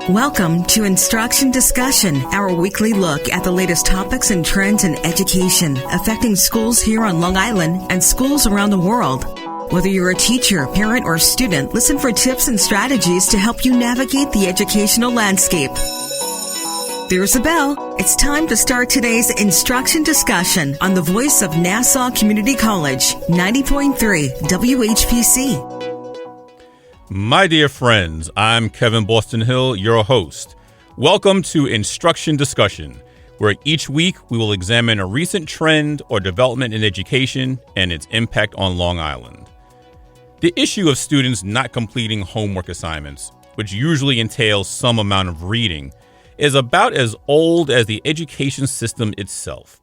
Welcome to Instruction Discussion, our weekly look at the latest topics and trends in education affecting schools here on Long Island and schools around the world. Whether you're a teacher, parent, or student, listen for tips and strategies to help you navigate the educational landscape. There's a bell. It's time to start today's Instruction Discussion on the voice of Nassau Community College, 90.3 WHPC. My dear friends, I'm Kevin Boston Hill, your host. Welcome to Instruction Discussion, where each week we will examine a recent trend or development in education and its impact on Long Island. The issue of students not completing homework assignments, which usually entails some amount of reading, is about as old as the education system itself.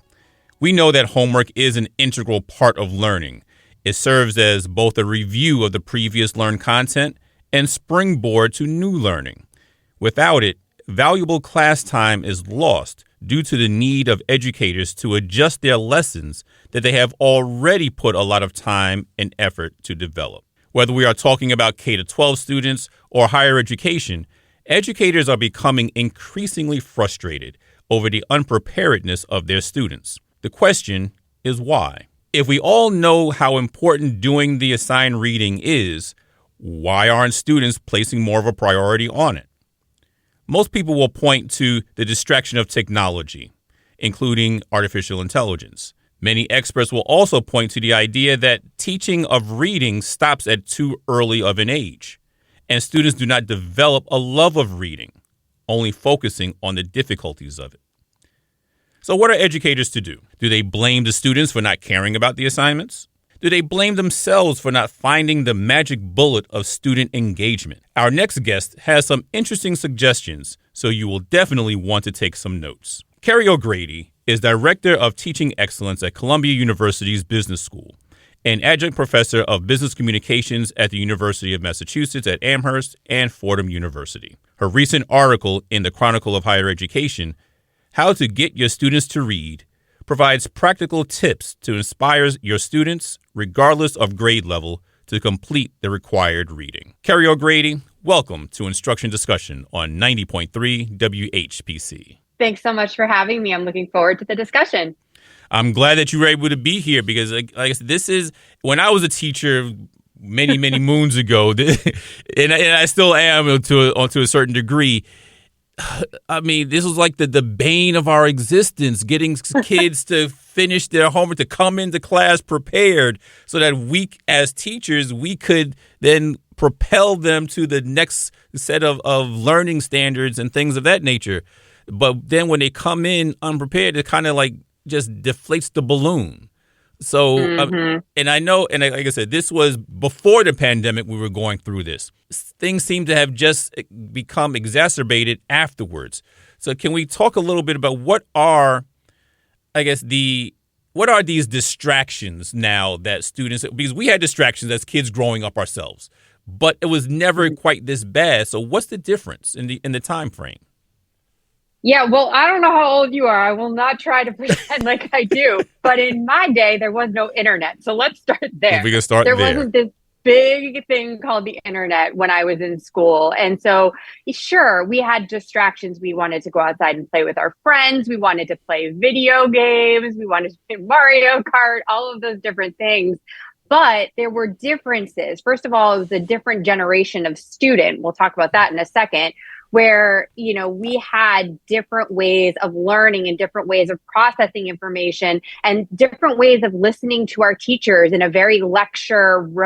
We know that homework is an integral part of learning. It serves as both a review of the previous learned content and springboard to new learning. Without it, valuable class time is lost due to the need of educators to adjust their lessons that they have already put a lot of time and effort to develop. Whether we are talking about K-12 students or higher education, educators are becoming increasingly frustrated over the unpreparedness of their students. The question is why? If we all know how important doing the assigned reading is, why aren't students placing more of a priority on it? Most people will point to the distraction of technology, including artificial intelligence. Many experts will also point to the idea that teaching of reading stops at too early of an age, and students do not develop a love of reading, only focusing on the difficulties of it. So what are educators to do? Do they blame the students for not caring about the assignments? Do they blame themselves for not finding the magic bullet of student engagement? Our next guest has some interesting suggestions, so you will definitely want to take some notes. Kerry O'Grady is Director of Teaching Excellence at Columbia University's Business School and Adjunct Professor of Business Communications at the University of Massachusetts at Amherst and Fordham University. Her recent article in the Chronicle of Higher Education, How to Get Your Students to Read, provides practical tips to inspire your students, regardless of grade level, to complete the required reading. Kerry O'Grady, welcome to Instruction Discussion on 90.3 WHPC. Thanks so much for having me. I'm looking forward to the discussion. I'm glad that you were able to be here because, like I said, this is when I was a teacher many, many moons ago, and I still am to a certain degree. I mean, this was like the bane of our existence, getting kids to finish their homework, to come into class prepared so that we, as teachers, we could then propel them to the next set of learning standards and things of that nature. But then when they come in unprepared, it kind of like just deflates the balloon. So, and I know, and like I said, this was before the pandemic, we were going through this. Things seem to have just become exacerbated afterwards. So can we talk a little bit about what are these distractions now that students, because we had distractions as kids growing up ourselves, but it was never quite this bad. So what's the difference in the time frame? Yeah, well, I don't know how old you are. I will not try to pretend like I do. But in my day, there was no internet. So let's start there. We can start there. There wasn't this big thing called the internet when I was in school. And so, sure, we had distractions. We wanted to go outside and play with our friends. We wanted to play video games. We wanted to play Mario Kart, all of those different things. But there were differences. First of all, it was a different generation of student. We'll talk about that in a second, where, we had different ways of learning and different ways of processing information and different ways of listening to our teachers in a very lecture-based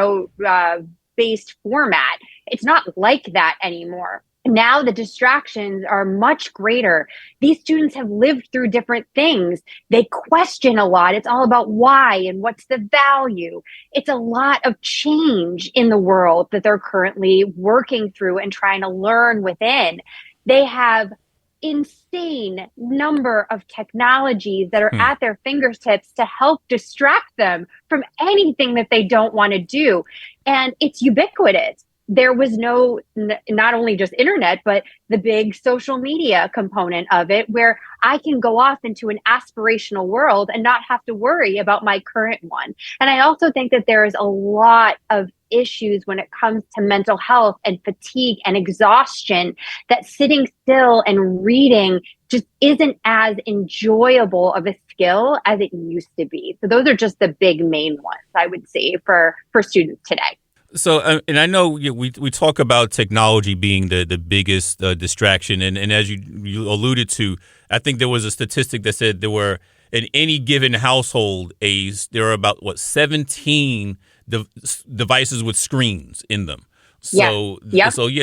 format. It's not like that anymore. Now the distractions are much greater. These students have lived through different things. They question a lot. It's all about why and what's the value. It's a lot of change in the world that they're currently working through and trying to learn within. They have insane number of technologies that are at their fingertips to help distract them from anything that they don't want to do. And it's ubiquitous. there was not only just internet, but the big social media component of it, where I can go off into an aspirational world and not have to worry about my current one. And I also think that there is a lot of issues when it comes to mental health and fatigue and exhaustion, that sitting still and reading just isn't as enjoyable of a skill as it used to be. So those are just the big main ones, I would say, for students today. So, and I know we talk about technology being the biggest distraction. And as you alluded to, I think there was a statistic that said there were, in any given household, there are about 17 devices with screens in them. So,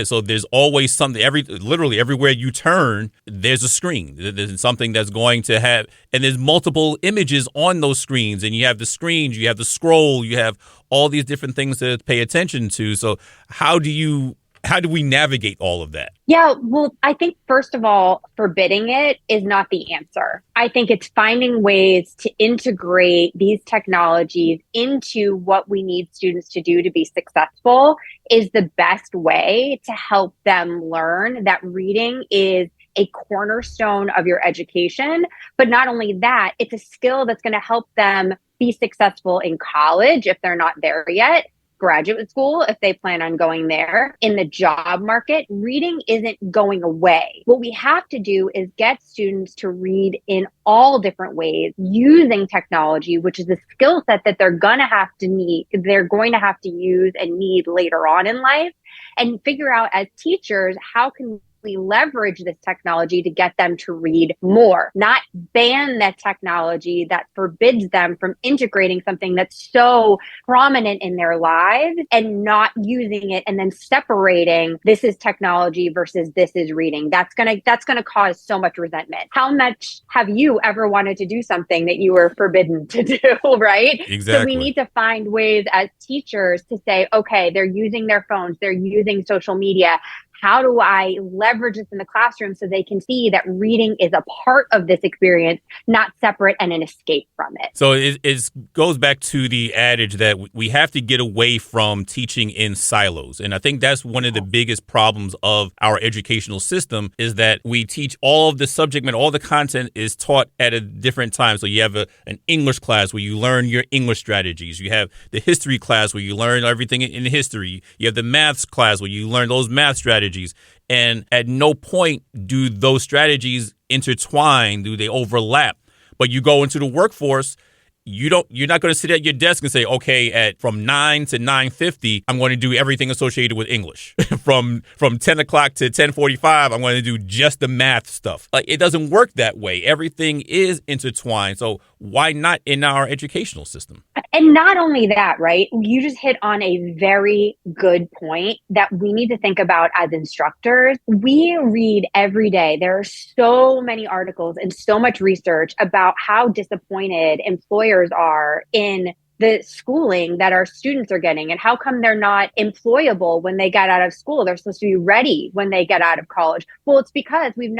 so there's always something, literally everywhere you turn, there's a screen. There's something that's going to have, and there's multiple images on those screens, and you have the screens, you have the scroll, you have all these different things to pay attention to. So how do we navigate all of that? Yeah, well, I think first of all, forbidding it is not the answer. I think it's finding ways to integrate these technologies into what we need students to do to be successful is the best way to help them learn that reading is a cornerstone of your education. But not only that, it's a skill that's going to help them be successful in college if they're not there yet, graduate school if they plan on going there, in the job market. Reading isn't going away. What we have to do is get students to read in all different ways using technology, which is a skill set that they're going to have to use and need later on in life, and figure out as teachers, how can we leverage this technology to get them to read more, not ban that technology that forbids them from integrating something that's so prominent in their lives and not using it and then separating this is technology versus this is reading. That's going to cause so much resentment. How much have you ever wanted to do something that you were forbidden to do, right? Exactly. So we need to find ways as teachers to say, okay, they're using their phones, they're using social media. How do I leverage this in the classroom so they can see that reading is a part of this experience, not separate and an escape from it? So it goes back to the adage that we have to get away from teaching in silos. And I think that's one of the biggest problems of our educational system, is that we teach all of the subject matter, all the content is taught at a different time. So you have an English class where you learn your English strategies. You have the history class where you learn everything in history. You have the maths class where you learn those math strategies. And at no point do those strategies intertwine, do they overlap? But you go into the workforce, you're not going to sit at your desk and say, okay, from 9 to 9:50, I'm going to do everything associated with English. from 10 o'clock to 10:45, I'm going to do just the math stuff. Like, it doesn't work that way. Everything is intertwined. So why not in our educational system? And not only that, right? You just hit on a very good point that we need to think about as instructors. We read every day. There are so many articles and so much research about how disappointed employers are in the schooling that our students are getting, and how come they're not employable when they get out of school. They're supposed to be ready when they get out of college. Well, it's because we've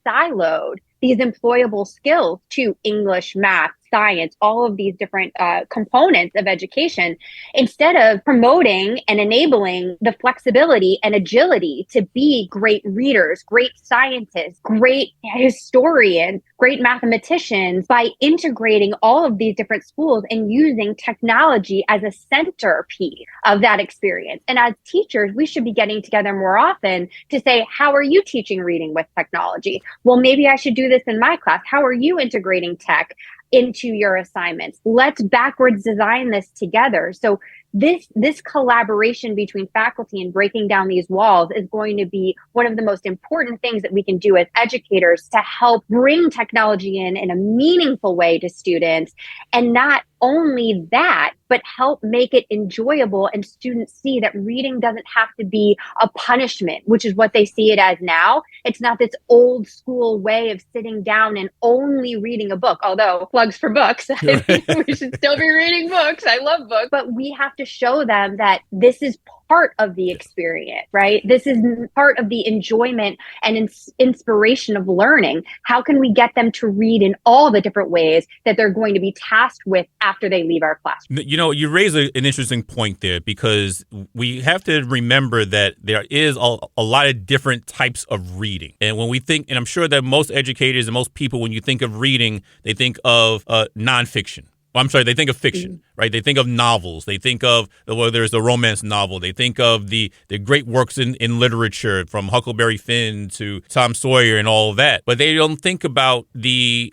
siloed these employable skills to English, math, science, all of these different components of education, instead of promoting and enabling the flexibility and agility to be great readers, great scientists, great historians, great mathematicians, by integrating all of these different schools and using technology as a centerpiece of that experience. And as teachers, we should be getting together more often to say, how are you teaching reading with technology? Well, maybe I should do this in my class. How are you integrating tech into your assignments? Let's backwards design this together. So this collaboration between faculty and breaking down these walls is going to be one of the most important things that we can do as educators to help bring technology in a meaningful way to students. And not only that, but help make it enjoyable, and students see that reading doesn't have to be a punishment, which is what they see it as now. It's not this old school way of sitting down and only reading a book, although plugs for books. I think we should still be reading books. I love books. But we have to to show them that this is part of the experience, right? This is part of the enjoyment and inspiration of learning. How can we get them to read in all the different ways that they're going to be tasked with after they leave our classroom? You know, you raise an interesting point there, because we have to remember that there is a lot of different types of reading. And when we think, and I'm sure that most educators and most people, when you think of reading, they think of nonfiction. They think of fiction, right? They think of novels. They think of, well, there's a romance novel. They think of the great works in literature, from Huckleberry Finn to Tom Sawyer and all of that. But they don't think about the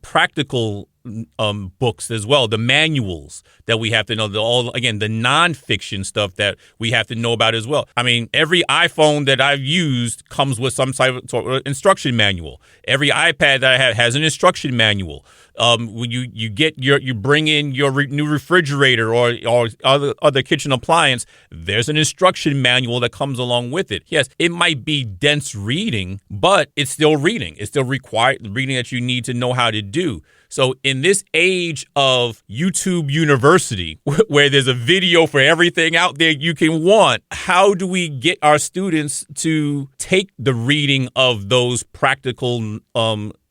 practical books as well, the manuals that we have to know, the nonfiction stuff that we have to know about as well. I mean, every iPhone that I've used comes with some type of instruction manual. Every iPad that I have has an instruction manual. When you bring in your new refrigerator or other kitchen appliance, there's an instruction manual that comes along with it. Yes, it might be dense reading, but it's still reading. It's still required reading that you need to know how to do. So in this age of YouTube University, where there's a video for everything out there you can want, how do we get our students to take the reading of those practical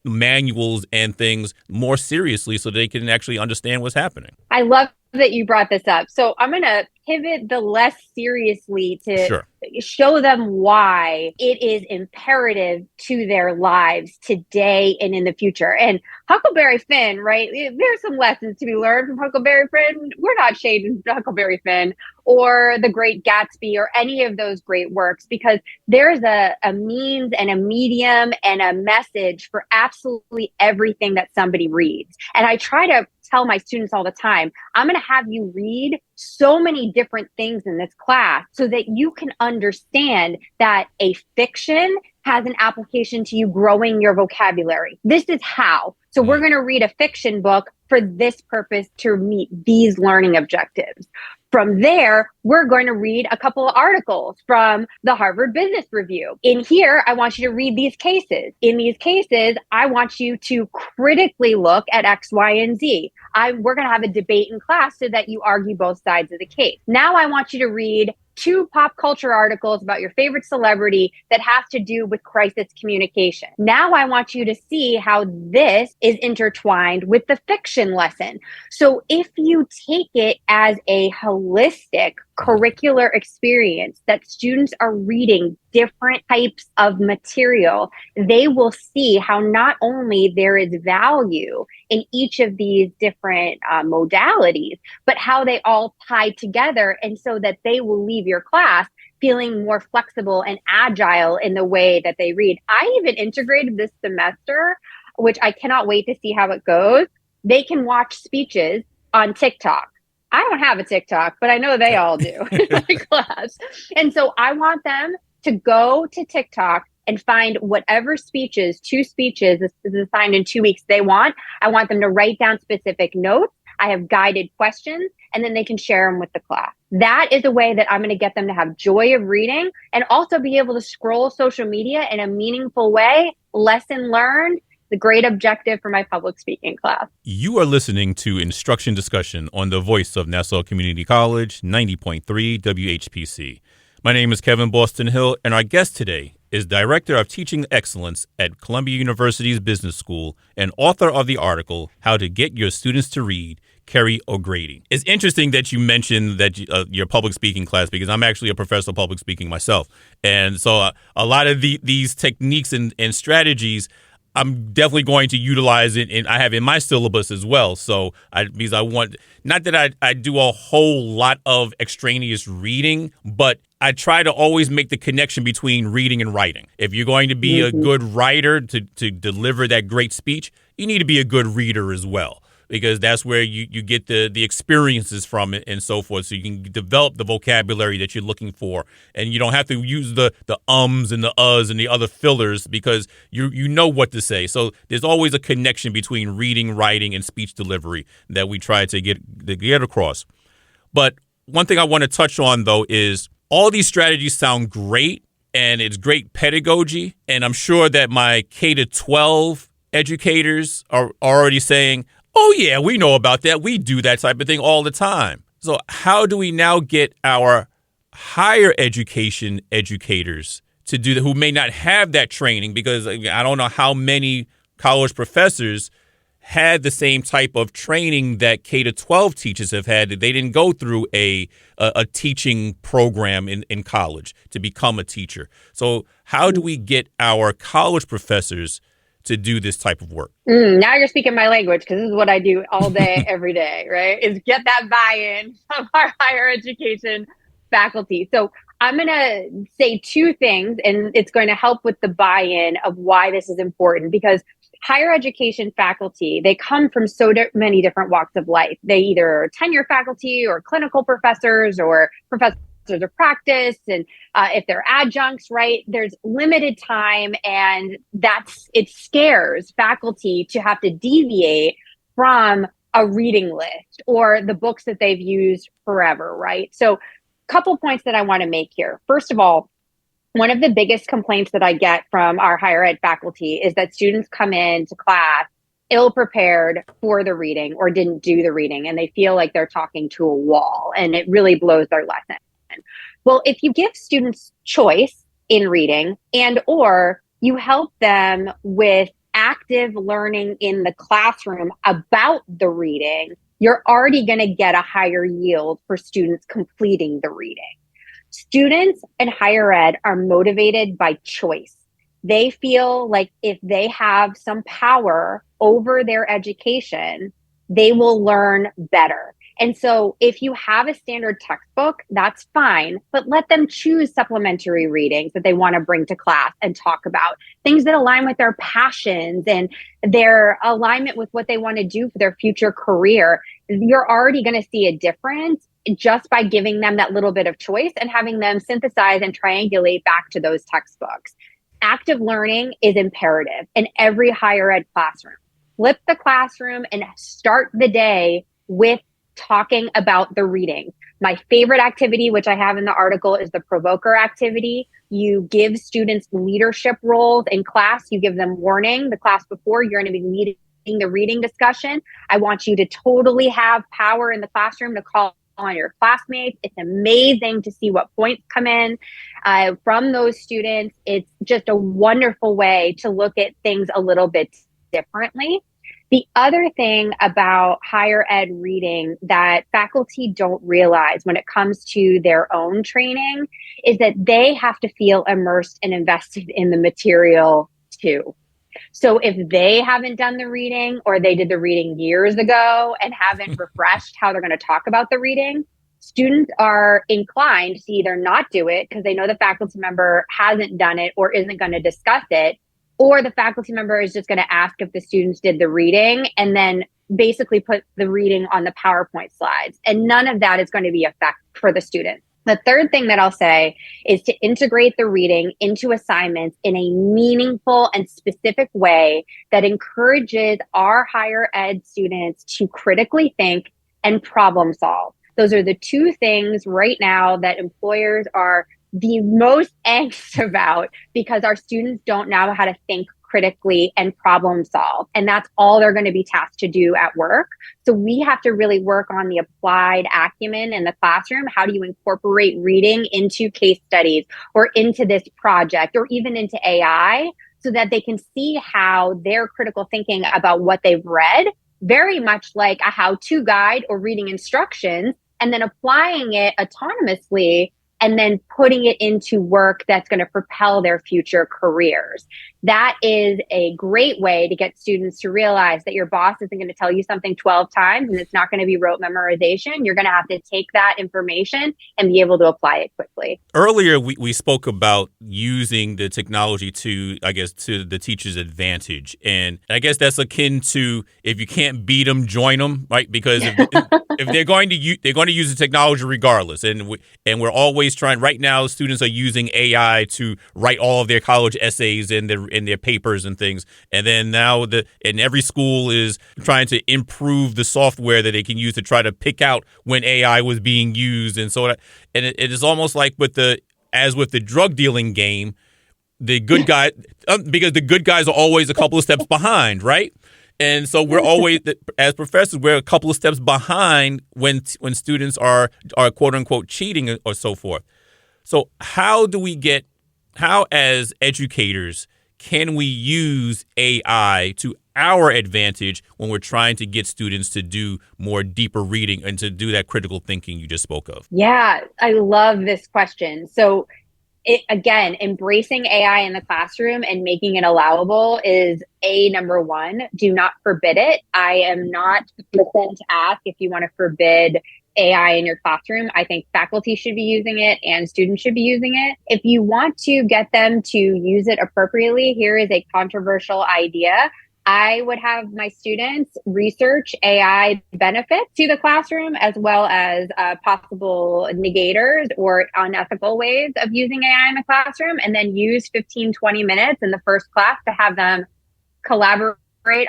manuals and things more seriously so they can actually understand what's happening? I love that you brought this up. So I'm going to pivot the less seriously to show them why it is imperative to their lives today and in the future. And Huckleberry Finn, right? There's some lessons to be learned from Huckleberry Finn. We're not shading Huckleberry Finn or The Great Gatsby or any of those great works, because there's a means and a medium and a message for absolutely everything that somebody reads. And I try to tell my students all the time, I'm going to have you read so many different things in this class so that you can understand that a fiction has an application to you growing your vocabulary. This is how. So we're going to read a fiction book for this purpose to meet these learning objectives. From there, we're going to read a couple of articles from the Harvard Business Review. In here, I want you to read these cases. In these cases, I want you to critically look at X, Y, and Z. We're going to have a debate in class so that you argue both sides of the case. Now I want you to read 2 pop culture articles about your favorite celebrity that have to do with crisis communication. Now I want you to see how this is intertwined with the fiction lesson. So if you take it as a holistic curricular experience that students are reading different types of material, they will see how not only there is value in each of these different modalities, but how they all tie together, and so that they will leave your class feeling more flexible and agile in the way that they read. I even integrated this semester, which I cannot wait to see how it goes. They can watch speeches on TikTok. I don't have a TikTok, but I know they all do in my class. And so I want them to go to TikTok and find whatever 2 speeches is assigned in 2 weeks they want. I want them to write down specific notes. I have guided questions, and then they can share them with the class. That is a way that I'm going to get them to have joy of reading and also be able to scroll social media in a meaningful way. Lesson learned. The great objective for my public speaking class. You are listening to Instruction Discussion on the voice of Nassau Community College, 90.3 WHPC. My name is Kevin Boston Hill, and our guest today is Director of Teaching Excellence at Columbia University's Business School and author of the article, How to Get Your Students to Read, Kerry O'Grady. It's interesting that you mentioned that your public speaking class, because I'm actually a professor of public speaking myself. And so a lot of these techniques and strategies I'm definitely going to utilize it, and I have in my syllabus as well. So because I want, not that I do a whole lot of extraneous reading, but I try to always make the connection between reading and writing. If you're going to be a good writer to deliver that great speech, you need to be a good reader as well, because that's where you get the experiences from it and so forth. So you can develop the vocabulary that you're looking for. And you don't have to use the ums and the uhs and the other fillers, because you know what to say. So there's always a connection between reading, writing, and speech delivery that we try to get across. But one thing I want to touch on, though, is all these strategies sound great, and it's great pedagogy. And I'm sure that my K-12 educators are already saying, oh, yeah, we know about that. We do that type of thing all the time. So how do we now get our higher education educators to do that, who may not have that training? Because I don't know how many college professors had the same type of training that K-12 teachers have had. They didn't go through a teaching program in college to become a teacher. So how do we get our college professors to do this type of work? Now you're speaking my language, because this is what I do all day, every day, right? Is get that buy-in from our higher education faculty. So I'm going to say two things, and it's going to help with the buy-in of why this is important, because higher education faculty, they come from many different walks of life. They either are tenure faculty or clinical professors or professors of practice. And if they're adjuncts, right, there's limited time, and it scares faculty to have to deviate from a reading list or the books that they've used forever, right? So couple points that I want to make here. First of all, one of the biggest complaints that I get from our higher ed faculty is that students come into class ill-prepared for the reading or didn't do the reading, and they feel like they're talking to a wall, and it really blows their lesson. Well, if you give students choice in reading or you help them with active learning in the classroom about the reading, you're already going to get a higher yield for students completing the reading. Students in higher ed are motivated by choice. They feel like if they have some power over their education, they will learn better. And so if you have a standard textbook, that's fine, but let them choose supplementary readings that they want to bring to class and talk about things that align with their passions and their alignment with what they want to do for their future career. You're already going to see a difference just by giving them that little bit of choice and having them synthesize and triangulate back to those textbooks. Active learning is imperative in every higher ed classroom. Flip the classroom and start the day with talking about the reading. My favorite activity, which I have in the article, is the provoker activity. You give students leadership roles in class. You give them warning. The class before, you're going to be leading the reading discussion. I want you to totally have power in the classroom to call on your classmates. It's amazing to see what points come in from those students. It's just a wonderful way to look at things a little bit differently. The other thing about higher ed reading that faculty don't realize when it comes to their own training is that they have to feel immersed and invested in the material too. So if they haven't done the reading, or they did the reading years ago and haven't refreshed how they're going to talk about the reading, students are inclined to either not do it because they know the faculty member hasn't done it or isn't going to discuss it, or the faculty member is just going to ask if the students did the reading and then basically put the reading on the PowerPoint slides. And none of that is going to be effective for the student. The third thing that I'll say is to integrate the reading into assignments in a meaningful and specific way that encourages our higher ed students to critically think and problem solve. Those are the two things right now that employers are the most anxious about, because our students don't know how to think critically and problem solve. And that's all they're going to be tasked to do at work. So we have to really work on the applied acumen in the classroom. How do you incorporate reading into case studies or into this project or even into AI so that they can see how their critical thinking about what they've read, very much like a how-to guide or reading instructions, and then applying it autonomously and then putting it into work that's going to propel their future careers. That is a great way to get students to realize that your boss isn't going to tell you something 12 times and it's not going to be rote memorization. You're going to have to take that information and be able to apply it quickly. Earlier, we spoke about using the technology to the teacher's advantage. And I guess that's akin to, if you can't beat them, join them, right? Because if they're going to use the technology regardless. And we're always trying. Right now, students are using AI to write all of their college essays and their papers and things. And then now every school is trying to improve the software that they can use to try to pick out when AI was being used. And so, it is almost like as with the drug dealing game, the good guy, because the good guys are always a couple of steps behind, right? And so we're always, as professors, we're a couple of steps behind when students are quote unquote cheating or so forth. So how as educators, can we use AI to our advantage when we're trying to get students to do more deeper reading and to do that critical thinking you just spoke of? Yeah, I love this question. So again, embracing AI in the classroom and making it allowable is number one. Do not forbid it. I am not the person to ask if you want to forbid AI in your classroom. I think faculty should be using it and students should be using it. If you want to get them to use it appropriately, here is a controversial idea. I would have my students research AI benefits to the classroom as well as possible negators or unethical ways of using AI in the classroom, and then use 15, 20 minutes in the first class to have them collaborate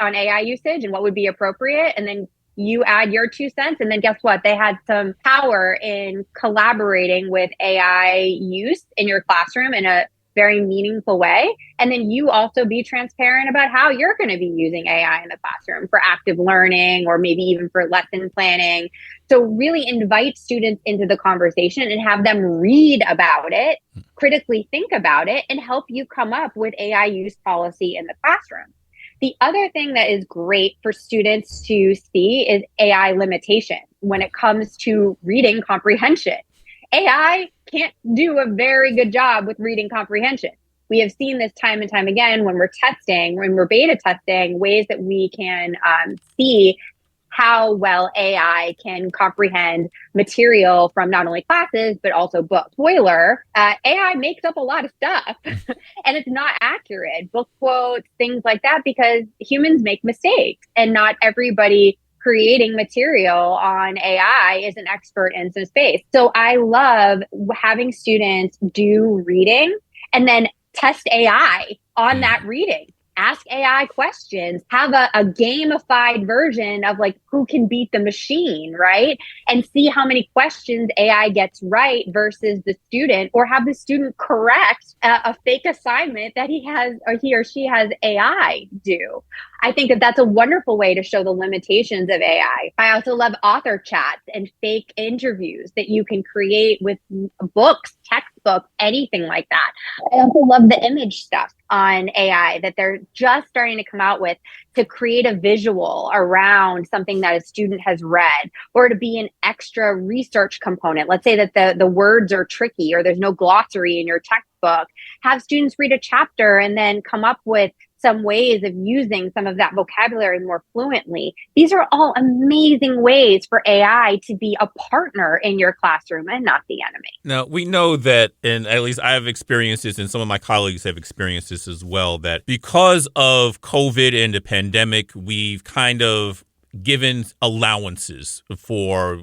on AI usage and what would be appropriate. And then you add your 2 cents, and then guess what? They had some power in collaborating with AI use in your classroom in a very meaningful way. And then you also be transparent about how you're going to be using AI in the classroom for active learning or maybe even for lesson planning. So really invite students into the conversation and have them read about it, critically think about it, and help you come up with AI use policy in the classroom. The other thing that is great for students to see is AI limitation when it comes to reading comprehension. AI can't do a very good job with reading comprehension. We have seen this time and time again when we're beta testing, ways that we can see how well AI can comprehend material from not only classes, but also books. Spoiler, AI makes up a lot of stuff and it's not accurate. Book quotes, things like that, because humans make mistakes and not everybody creating material on AI is an expert in some space. So I love having students do reading and then test AI on that reading. Ask AI questions, have a gamified version of like who can beat the machine, right? And see how many questions AI gets right versus the student, or have the student correct a fake assignment that he or she has AI do. I think that that's a wonderful way to show the limitations of AI. I also love author chats and fake interviews that you can create with books, textbooks, anything like that. I also love the image stuff on AI that they're just starting to come out with to create a visual around something that a student has read, or to be an extra research component. Let's say that the words are tricky or there's no glossary in your textbook. Have students read a chapter and then come up with some ways of using some of that vocabulary more fluently. These are all amazing ways for AI to be a partner in your classroom and not the enemy. Now, we know that, and at least I have experienced this, and some of my colleagues have experienced this as well, that because of COVID and the pandemic, we've kind of given allowances for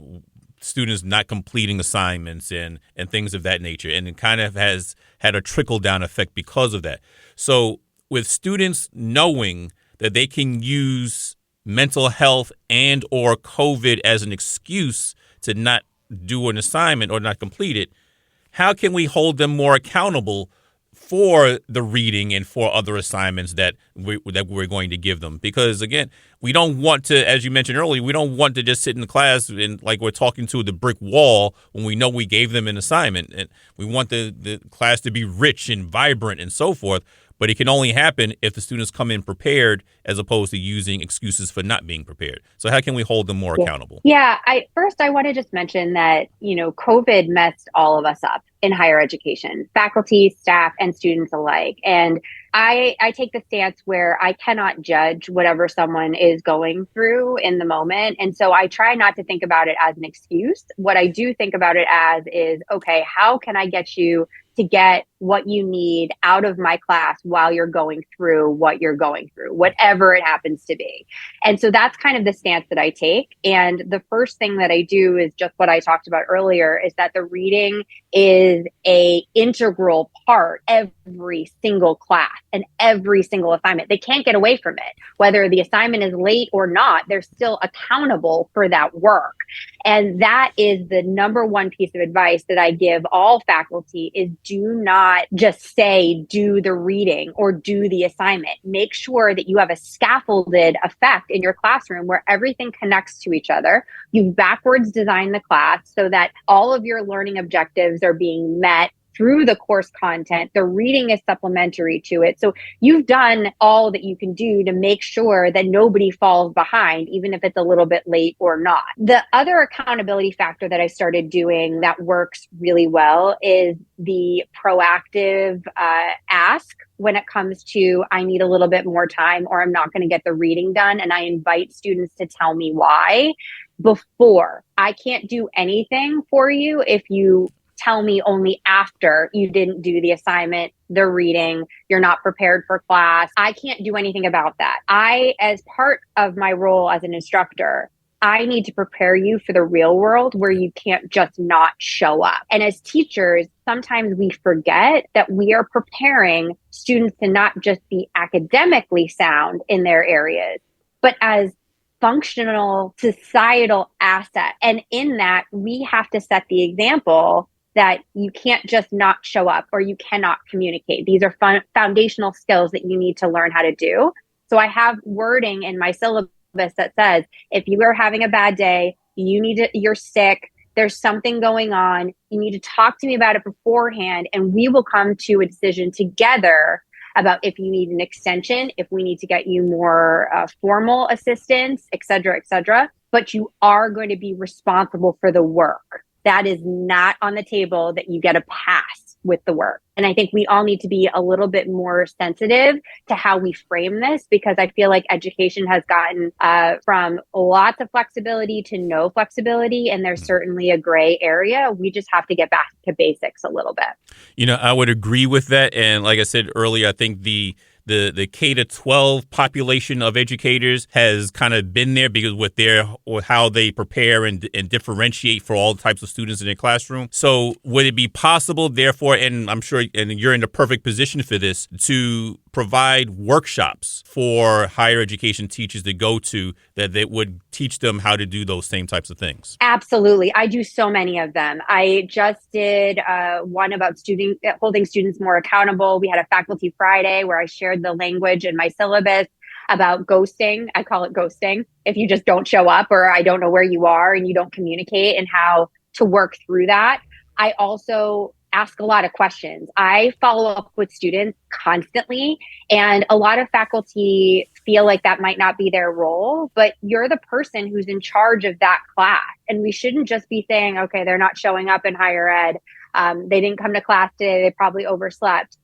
students not completing assignments and things of that nature. And it kind of has had a trickle-down effect because of that. So with students knowing that they can use mental health and or COVID as an excuse to not do an assignment or not complete it, how can we hold them more accountable for the reading and for other assignments that we're going to give them? Because again, we don't want to, as you mentioned earlier, we don't want to just sit in the class and like we're talking to the brick wall when we know we gave them an assignment. And we want the class to be rich and vibrant and so forth. But it can only happen if the students come in prepared as opposed to using excuses for not being prepared. So how can we hold them more accountable? Yeah, I want to just mention that, COVID messed all of us up in higher education, faculty, staff, and students alike. And I take the stance where I cannot judge whatever someone is going through in the moment. And so I try not to think about it as an excuse. What I do think about it as is, okay, how can I get you to get what you need out of my class while you're going through what you're going through, whatever it happens to be. And so that's kind of the stance that I take. And the first thing that I do is just what I talked about earlier, is that the reading is a integral part every single class and every single assignment. They can't get away from it. Whether the assignment is late or not, they're still accountable for that work. And that is the number one piece of advice that I give all faculty, is do not just say, do the reading or do the assignment. Make sure that you have a scaffolded effect in your classroom where everything connects to each other. You've backwards designed the class so that all of your learning objectives are being met through the course content. The reading is supplementary to it. So you've done all that you can do to make sure that nobody falls behind, even if it's a little bit late or not. The other accountability factor that I started doing that works really well is the proactive ask when it comes to, I need a little bit more time or I'm not going to get the reading done. And I invite students to tell me why before. I can't do anything for you if you tell me only after you didn't do the assignment, the reading, you're not prepared for class. I can't do anything about that. As part of my role as an instructor, I need to prepare you for the real world where you can't just not show up. And as teachers, sometimes we forget that we are preparing students to not just be academically sound in their areas, but as functional societal asset. And in that, we have to set the example that you can't just not show up or you cannot communicate. These are foundational skills that you need to learn how to do. So I have wording in my syllabus that says, if you are having a bad day, you're sick, there's something going on, you need to talk to me about it beforehand, and we will come to a decision together about if you need an extension, if we need to get you more formal assistance, et cetera, but you are going to be responsible for the work. That is not on the table that you get a pass with the work. And I think we all need to be a little bit more sensitive to how we frame this, because I feel like education has gotten from lots of flexibility to no flexibility. And there's certainly a gray area. We just have to get back to basics a little bit. I would agree with that. And like I said earlier, I think the K-12 population of educators has kind of been there because with how they prepare and differentiate for all types of students in their classroom. So would it be possible, therefore, and I'm sure and you're in the perfect position for this, to provide workshops for higher education teachers to go to that would teach them how to do those same types of things? Absolutely. I do so many of them. I just did one about holding students more accountable. We had a Faculty Friday where I shared the language in my syllabus about ghosting. I call it ghosting. If you just don't show up or I don't know where you are and you don't communicate, and how to work through that. I also ask a lot of questions. I follow up with students constantly, and a lot of faculty feel like that might not be their role, but you're the person who's in charge of that class. And we shouldn't just be saying, okay, they're not showing up in higher ed. They didn't come to class today. They probably overslept.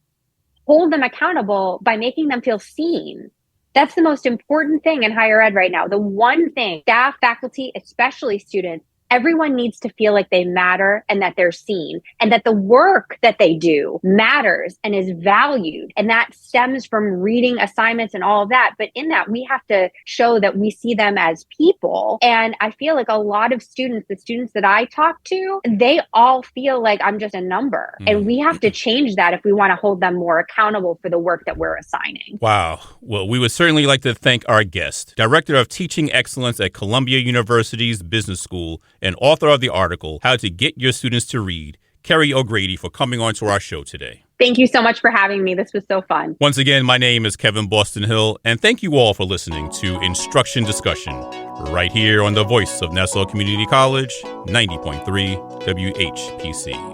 Hold them accountable by making them feel seen. That's the most important thing in higher ed right now. The one thing, staff, faculty, especially students, everyone needs to feel like they matter and that they're seen, and that the work that they do matters and is valued. And that stems from reading assignments and all of that. But in that, we have to show that we see them as people. And I feel like a lot of students, the students that I talk to, they all feel like I'm just a number. And we have to change that if we want to hold them more accountable for the work that we're assigning. Wow. Well, we would certainly like to thank our guest, Director of Teaching Excellence at Columbia University's Business School and author of the article, How to Get Your Students to Read, Kerry O'Grady, for coming on to our show today. Thank you so much for having me. This was so fun. Once again, my name is Kevin Boston Hill, and thank you all for listening to Instruction Discussion, right here on the voice of Nassau Community College, 90.3 WHPC.